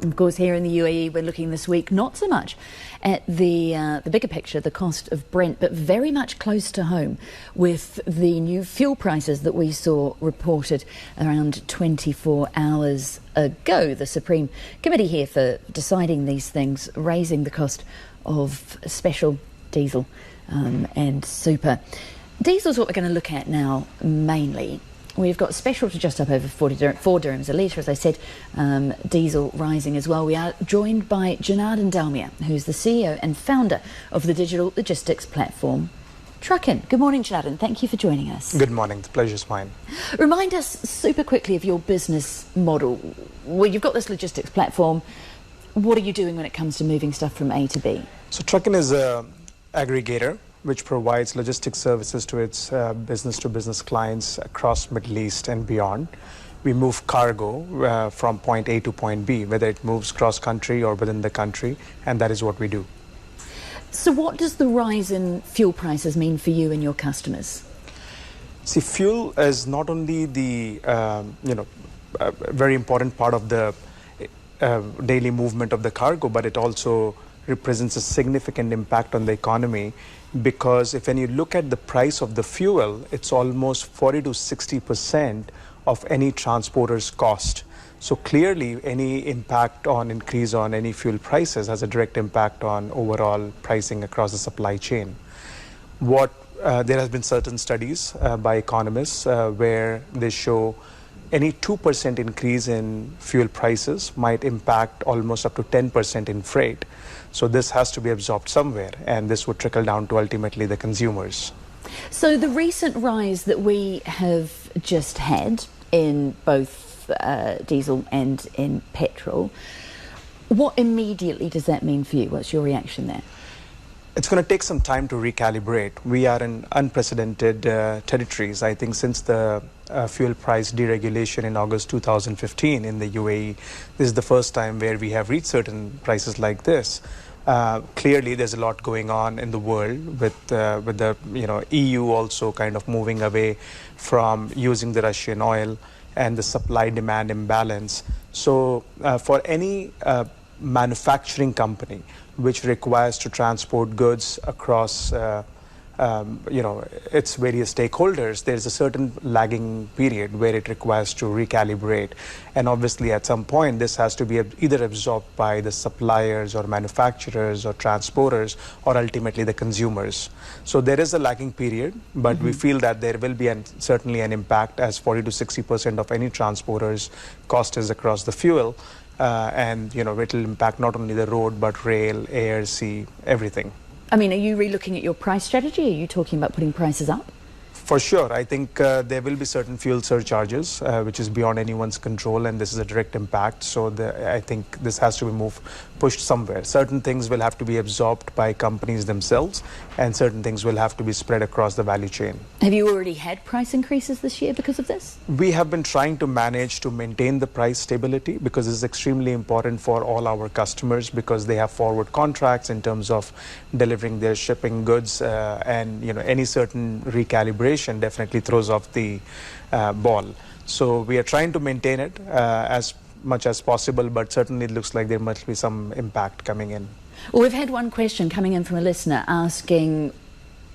Of course, here in the UAE, we're looking this week not so much at the bigger picture, the cost of Brent, but very much close to home with the new fuel prices that we saw reported around 24 hours ago. The Supreme Committee here for deciding these things, raising the cost of special diesel and super. Diesel's what we're going to look at now mainly. We've got special to just up over 4 dirhams a litre, as I said, diesel rising as well. We are joined by Janardan Dalmia, who's the CEO and founder of the digital logistics platform Trukkin. Good morning, Janardan. Thank you for joining us. Good morning. The pleasure's mine. Remind us super quickly of your business model. Well, you've got this logistics platform. What are you doing when it comes to moving stuff from A to B? So Trukkin is an aggregator which provides logistics services to its business-to-business clients across Middle East and beyond. We move cargo from point A to point B, whether it moves cross-country or within the country, and that is what we do. So what does the rise in fuel prices mean for you and your customers? See, fuel is not only the very important part of the daily movement of the cargo, but it also represents a significant impact on the economy, because when you look at the price of the fuel, it's almost 40 to 60% of any transporter's cost. So clearly, any impact on increase on any fuel prices has a direct impact on overall pricing across the supply chain. There has been certain studies by economists where they show any 2% increase in fuel prices might impact almost up to 10% in freight. So this has to be absorbed somewhere, and this would trickle down to ultimately the consumers. So the recent rise that we have just had in both diesel and in petrol, what immediately does that mean for you? What's your reaction there? It's going to take some time to recalibrate. We are in unprecedented territories. I think since the fuel price deregulation in August 2015 in the UAE, this is the first time where we have reached certain prices like this. Clearly, there's a lot going on in the world with the EU also kind of moving away from using the Russian oil and the supply-demand imbalance. So for any manufacturing company which requires to transport goods across its various stakeholders, there's a certain lagging period where it requires to recalibrate. And obviously at some point this has to be either absorbed by the suppliers or manufacturers or transporters or ultimately the consumers. So there is a lagging period, but we feel that there will be certainly an impact, as 40 to 60% of any transporter's cost is across the fuel. And it will impact not only the road but rail, air, sea, everything. I mean, are you re-looking at your price strategy? Are you talking about putting prices up? For sure. I think there will be certain fuel surcharges, which is beyond anyone's control, and this is a direct impact. So I think this has to be pushed somewhere. Certain things will have to be absorbed by companies themselves, and certain things will have to be spread across the value chain. Have you already had price increases this year because of this? We have been trying to manage to maintain the price stability, because this is extremely important for all our customers, because they have forward contracts in terms of delivering their shipping goods, and any certain recalibration definitely throws off the ball. So we are trying to maintain it as much as possible, but certainly it looks like there must be some impact coming in. Well, we've had one question coming in from a listener asking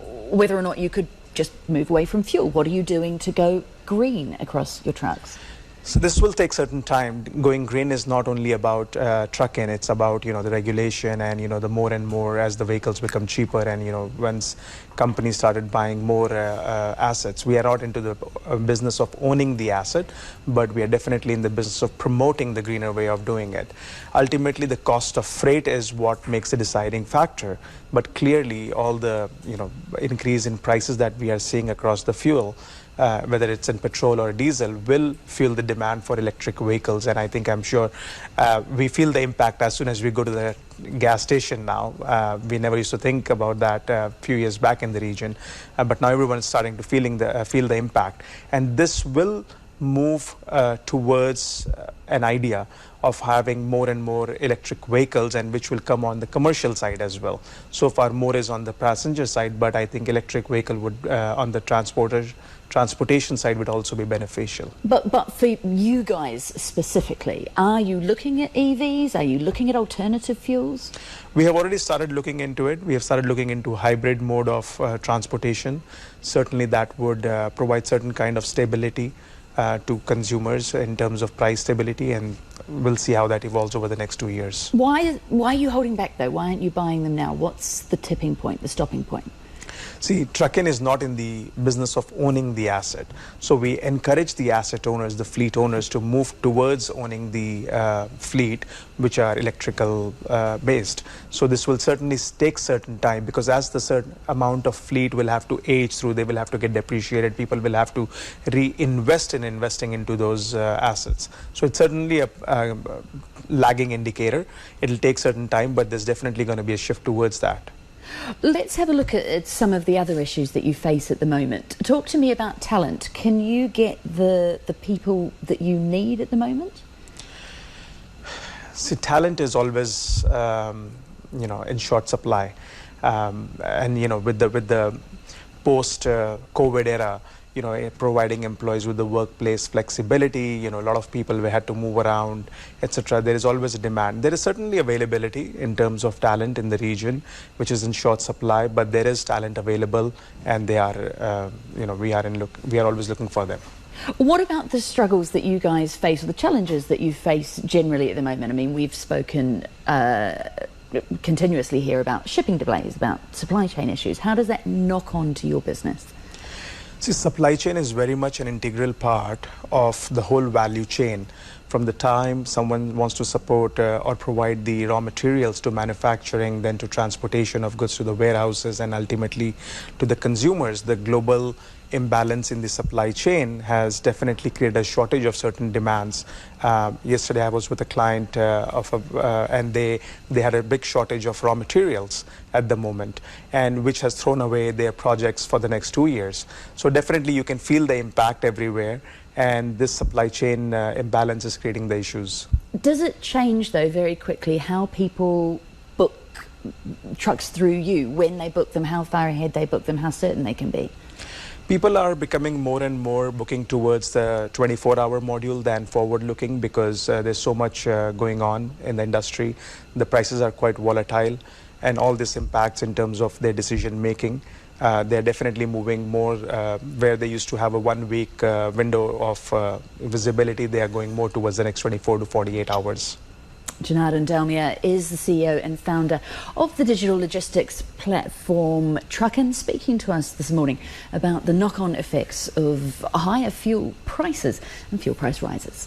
whether or not you could just move away from fuel. What are you doing to go green across your trucks? So this will take certain time. Going green is not only about Trukkin, it's about the regulation and the more and more as the vehicles become cheaper, and once companies started buying more assets. We are not into the business of owning the asset, but we are definitely in the business of promoting the greener way of doing it. Ultimately, the cost of freight is what makes the deciding factor, but clearly all the increase in prices that we are seeing across the fuel, whether it's in petrol or diesel, will fuel the demand for electric vehicles. And I'm sure we feel the impact as soon as we go to the gas station now. We never used to think about that a few years back in the region, but now everyone is starting to feel the impact. And this will move towards an idea of having more and more electric vehicles, and which will come on the commercial side as well. So far more is on the passenger side, but I think electric vehicle would on the transportation side would also be beneficial. But for you guys specifically, are you looking at EVs? Are you looking at alternative fuels? We have already started looking into it. We have started looking into hybrid mode of transportation. Certainly that would provide certain kind of stability to consumers in terms of price stability, and we'll see how that evolves over the next 2 years. Why are you holding back though? Why aren't you buying them now? What's the tipping point, the stopping point? See, Trukkin is not in the business of owning the asset. So we encourage the asset owners, the fleet owners, to move towards owning the fleet, which are electrical based. So this will certainly take certain time, because as the certain amount of fleet will have to age through, they will have to get depreciated, people will have to reinvest in investing into those assets. So it's certainly a lagging indicator. It'll take certain time, but there's definitely going to be a shift towards that. Let's have a look at some of the other issues that you face at the moment. Talk to me about talent. Can you get the people that you need at the moment? See, talent is always, in short supply. And, with the post-COVID era, providing employees with the workplace flexibility, a lot of people we had to move around, etc. There is always a demand. There is certainly availability in terms of talent in the region, which is in short supply, but there is talent available, and they are, we are always looking for them. What about the struggles that you guys face, or the challenges that you face generally at the moment? I mean, we've spoken continuously here about shipping delays, about supply chain issues. How does that knock on to your business? See, supply chain is very much an integral part of the whole value chain. From the time someone wants to support or provide the raw materials to manufacturing, then to transportation of goods to the warehouses, and ultimately to the consumers, the global imbalance in the supply chain has definitely created a shortage of certain demands. Yesterday I was with a client and they had a big shortage of raw materials at the moment, and which has thrown away their projects for the next 2 years. So definitely you can feel the impact everywhere, and this supply chain imbalance is creating the issues. Does it change though very quickly how people book trucks through you, when they book them, how far ahead they book them, how certain they can be? People are becoming more and more booking towards the 24-hour module than forward-looking, because there's so much going on in the industry. The prices are quite volatile, and all this impacts in terms of their decision-making. They're definitely moving more where they used to have a 1-week window of visibility. They are going more towards the next 24 to 48 hours. Janardan Dalmia is the CEO and founder of the digital logistics platform Trukkin, speaking to us this morning about the knock-on effects of higher fuel prices and fuel price rises.